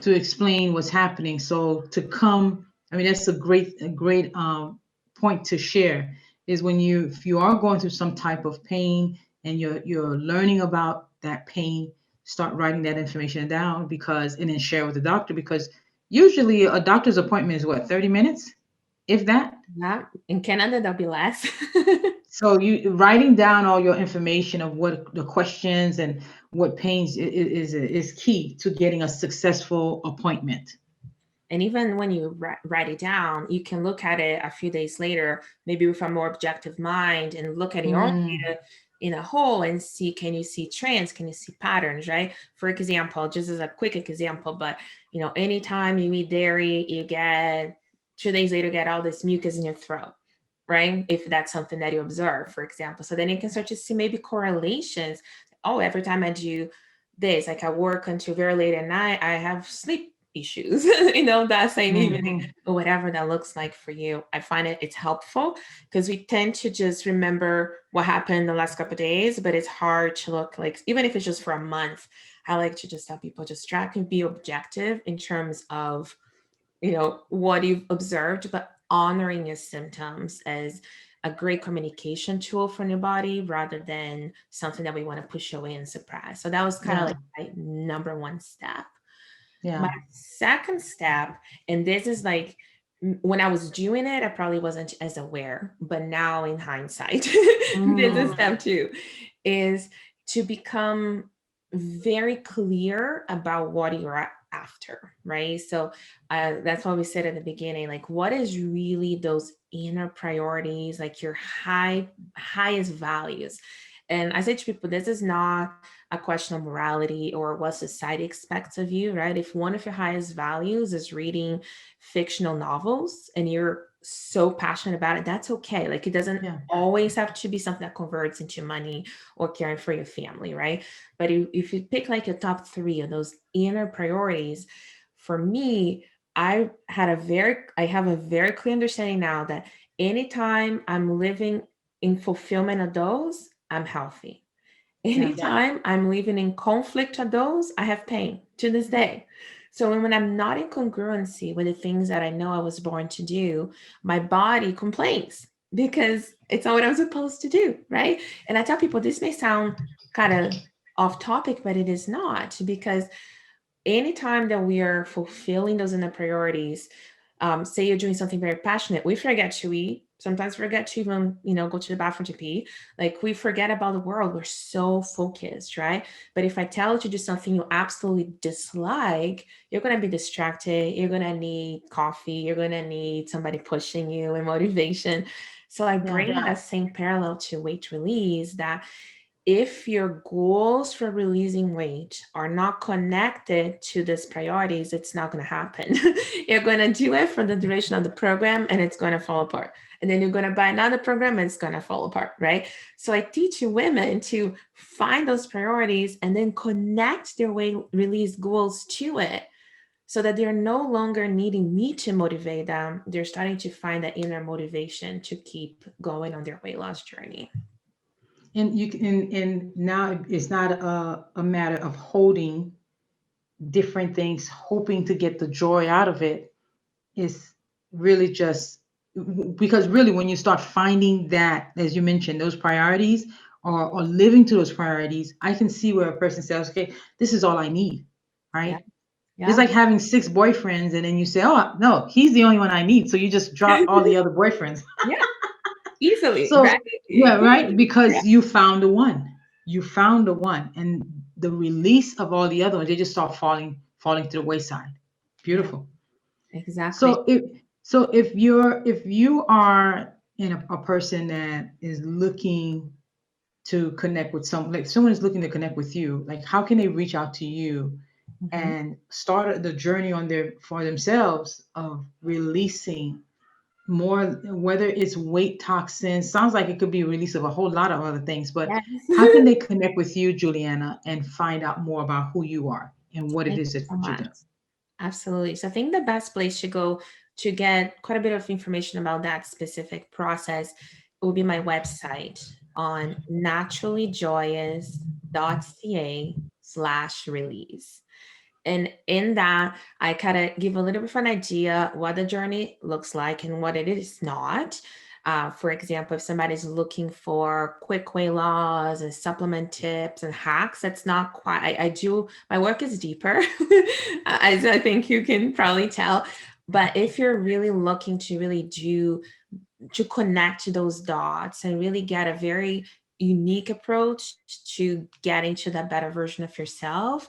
to explain what's happening. So to come, I mean, that's a great point to share is when if you are going through some type of pain and you're learning about that pain, start writing that information down and then share with the doctor because usually a doctor's appointment is what, 30 minutes, if that. Yeah. In Canada, that'll be less. So you writing down all your information of what the questions and what pains is key to getting a successful appointment. And even when you write it down, you can look at it a few days later, maybe with a more objective mind, and look at your own Mm, data in a whole and see, can you see trends? Can you see patterns, right? For example, just as a quick example, but anytime you eat dairy, you get 2 days later, get all this mucus in your throat, right? If that's something that you observe, for example. So then you can start to see maybe correlations. Oh, every time I do this, like I work until very late at night, I have sleep issues, that same evening, mhm. or whatever that looks like for you. I find it's helpful because we tend to just remember what happened the last couple of days, but it's hard to look like, even if it's just for a month, I like to just tell people just track and be objective in terms of, what you've observed, but honoring your symptoms as a great communication tool for your body rather than something that we want to push away and suppress. So that was kind of Yeah, like my number one step. My yeah. second step, and this is like when I was doing it, I probably wasn't as aware, but now in hindsight, this is Mm, step two, is to become very clear about what you're after, right? So that's why we said at the beginning, like what is really those inner priorities, like your highest values. And I say to people, this is not a question of morality or what society expects of you, right? If one of your highest values is reading fictional novels and you're so passionate about it, that's okay. Like it doesn't yeah, always have to be something that converts into money or caring for your family, right? But if you pick like your top three of those inner priorities, for me, I have a very clear understanding now that anytime I'm living in fulfillment of those, I'm healthy. yeah, Anytime I'm living in conflict of those, I have pain to this day. So when I'm not in congruency with the things that I know I was born to do, my body complains because it's not what I'm supposed to do, right? And I tell people this may sound kind of off topic, but it is not, because anytime that we are fulfilling those inner priorities, say you're doing something very passionate, we forget to eat. Sometimes forget to even, go to the bathroom to pee. Like we forget about the world. We're so focused, right? But if I tell you to do something you absolutely dislike, you're gonna be distracted. You're gonna need coffee. You're gonna need somebody pushing you and motivation. So I yeah, bring that same parallel to weight release, that if your goals for releasing weight are not connected to these priorities, it's not going to happen. You're going to do it for the duration of the program and it's going to fall apart. And then you're going to buy another program and it's going to fall apart, right? So I teach women to find those priorities and then connect their weight release goals to it so that they're no longer needing me to motivate them. They're starting to find that inner motivation to keep going on their weight loss journey. and you can and now it's not a matter of holding different things hoping to get the joy out of it. It's really just because really when you start finding that, as you mentioned, those priorities or living to those priorities, I can see where a person says, okay, this is all I need, Yeah. right? It's Yeah. like having six boyfriends and then you say, oh no, he's the only one I need, so you just drop all the other boyfriends. Yeah. Easily, So right? yeah, right, Yeah, because you found the one, and the release of all the other ones, they just start falling to the wayside. yeah, Beautiful. exactly. So if you are in a person that is looking to connect with like someone is looking to connect with you, like how can they reach out to you Mhm. and start the journey on their for themselves of releasing more, whether it's weight toxins, sounds like it could be a release of a whole lot of other things, but Yes. how can they connect with you, Juliana, and find out more about who you are and what it Thank is you that so you much. do? Absolutely. So I think the best place to go to get quite a bit of information about that specific process will be my website on naturallyjoyous.ca/release. And in that, I kind of give a little bit of an idea what the journey looks like and what it is not. For example, if somebody's looking for quick weight loss and supplement tips and hacks, that's not quite, I do, my work is deeper, as I think you can probably tell. But if you're really looking to really do, to connect those dots and really get a very unique approach to getting to that better version of yourself,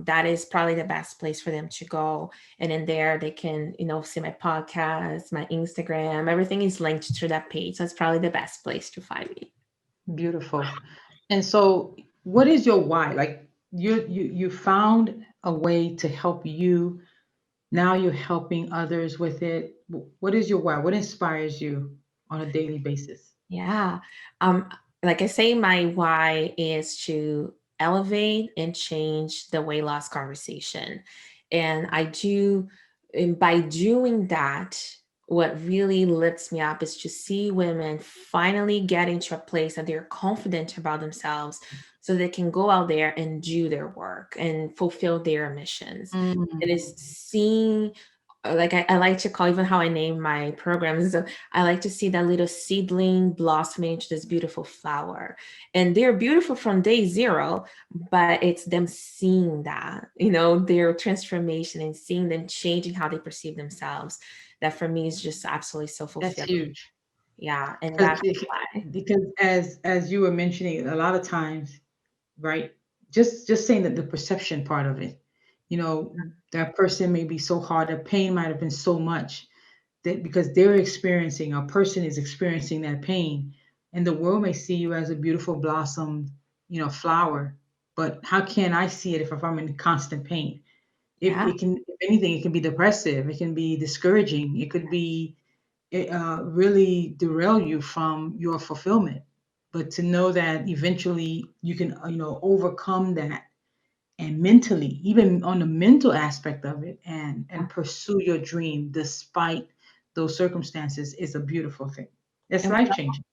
that is probably the best place for them to go. And in there, they can, see my podcast, my Instagram, everything is linked to that page. So it's probably the best place to find me. Beautiful. And so, what is your why? Like you found a way to help you. Now you're helping others with it. What is your why? What inspires you on a daily basis? Yeah. Um, like I say, my why is to elevate and change the weight loss conversation. And and by doing that, what really lifts me up is to see women finally getting to a place that they're confident about themselves so they can go out there and do their work and fulfill their missions. It Mm, is seeing, like I like to call, even how I name my programs, I like to see that little seedling blossoming into this beautiful flower. And they're beautiful from day zero, but it's them seeing that, their transformation and seeing them changing how they perceive themselves. That for me is just absolutely so that's fulfilling. huge. Yeah. And Because that's why. because as you were mentioning, a lot of times, right? Just saying that the perception part of it, that person may be so hard, the pain might have been so much that because they're experiencing, a person is experiencing that pain, and the world may see you as a beautiful blossom, flower. But how can I see it if I'm in constant pain? Yeah. It can, if anything, it can be depressive, it can be discouraging, it could be really derail you from your fulfillment. But to know that eventually you can, overcome that, and mentally, even on the mental aspect of it, and pursue your dream despite those circumstances, is a beautiful thing. It's And life changing.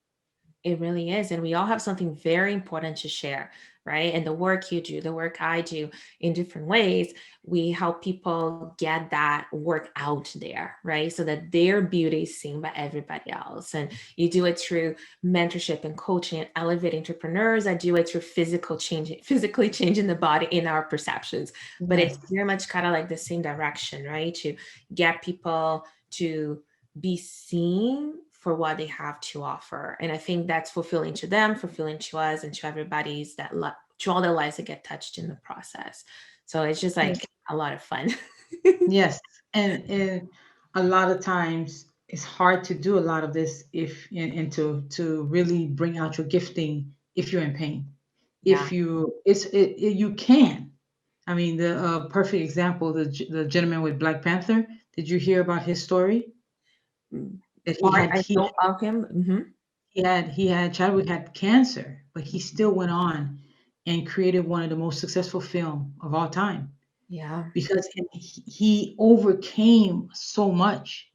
it really is. And we all have something very important to share, right? And the work you do, the work I do in different ways, we help people get that work out there, right? So that their beauty is seen by everybody else. And you do it through mentorship and coaching and elevate entrepreneurs. I do it through physically changing the body in our perceptions. But it's Yes. very much kind of like the same direction, right? To get people to be seen for what they have to offer. And I think that's fulfilling to them, fulfilling to us, and to everybody's to all the lives that get touched in the process. So it's just Yes. like a lot of fun. Yes. And a lot of times it's hard to do a lot of this if and to really bring out your gifting if you're in pain. Yeah. If you you can. I mean, the perfect example, the gentleman with Black Panther. Did you hear about his story? Mm. That he Part had I know of him. he had Chadwick had cancer, but he still went on and created one of the most successful film of all time Yeah. because he overcame so much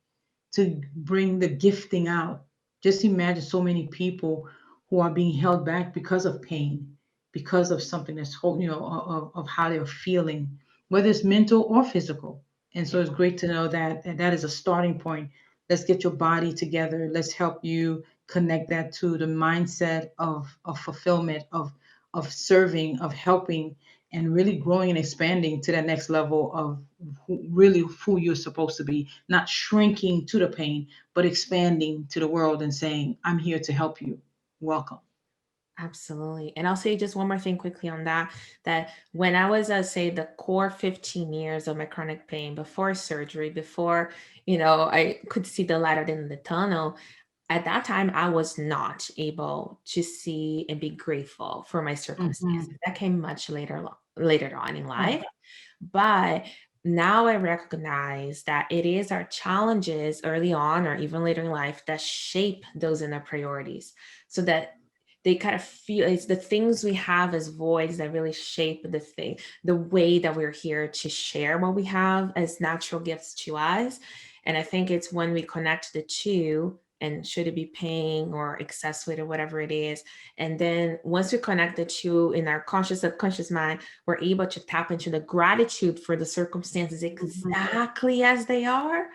to bring the gifting out. Just imagine so many people who are being held back because of pain, because of something that's of how they're feeling, whether it's mental or physical. And so it's great to know that is a starting point. Let's get your body together. Let's help you connect that to the mindset of fulfillment, of serving, of helping, and really growing and expanding to that next level of really who you're supposed to be, not shrinking to the pain, but expanding to the world and saying, I'm here to help you. Welcome. Absolutely. And I'll say just one more thing quickly on that, that when I was, say, the core 15 years of my chronic pain before surgery, before, I could see the light at the end of the tunnel, at that time, I was not able to see and be grateful for my circumstances. Hmm. That came much later on in Oh, life. But now I recognize that it is our challenges early on or even later in life that shape those inner priorities, so that they kind of feel it's the things we have as voids that really shape the way that we're here to share what we have as natural gifts to us. And I think it's when we connect the two and should it be pain or excess weight or whatever it is. And then once we connect the two in our conscious subconscious mind, we're able to tap into the gratitude for the circumstances Mhm. exactly as they are.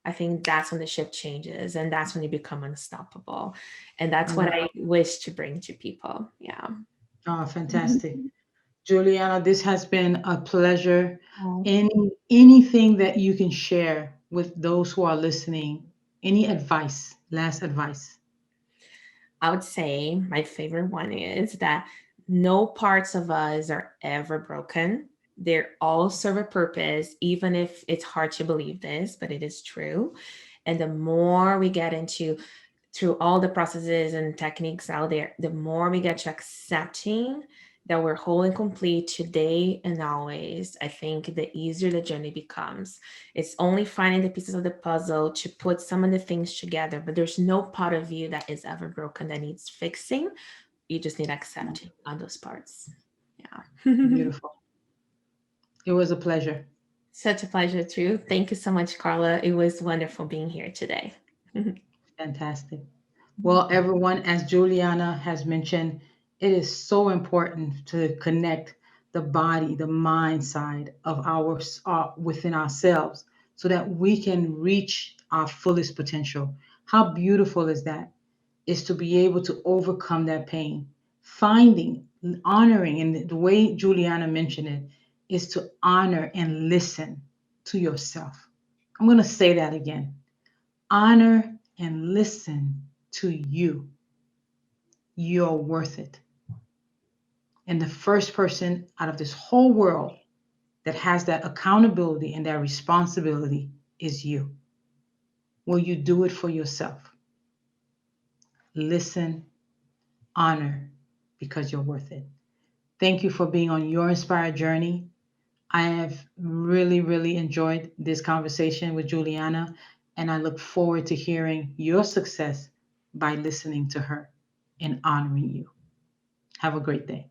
I think that's when the shift changes, and that's when you become unstoppable. And that's what Wow. I wish to bring to people. Yeah. Oh, fantastic. Juliana, this has been a pleasure. Oh, Anything that you can share with those who are listening, any advice, last advice? I would say my favorite one is that no parts of us are ever broken. They all serve a purpose, even if it's hard to believe this, but it is true. And the more we get into through all the processes and techniques out there, the more we get to accepting that we're whole and complete today and always, I think the easier the journey becomes. It's only finding the pieces of the puzzle to put some of the things together, but there's no part of you that is ever broken that needs fixing. You just need accepting on those parts. Yeah. Beautiful. It was a pleasure. Such a pleasure, too. Thank you so much, Carla. It was wonderful being here today. Fantastic. Well, everyone, as Juliana has mentioned, it is so important to connect the body, the mind side of our within ourselves so that we can reach our fullest potential. How beautiful is that? Is to be able to overcome that pain. Finding, honoring, and the way Juliana mentioned it is to honor and listen to yourself. I'm going to say that again. Honor and listen to you. You're worth it. And the first person out of this whole world that has that accountability and that responsibility is you. Will you do it for yourself? Listen, honor, because you're worth it. Thank you for being on your inspired journey. I have really, really enjoyed this conversation with Juliana, and I look forward to hearing your success by listening to her and honoring you. Have a great day.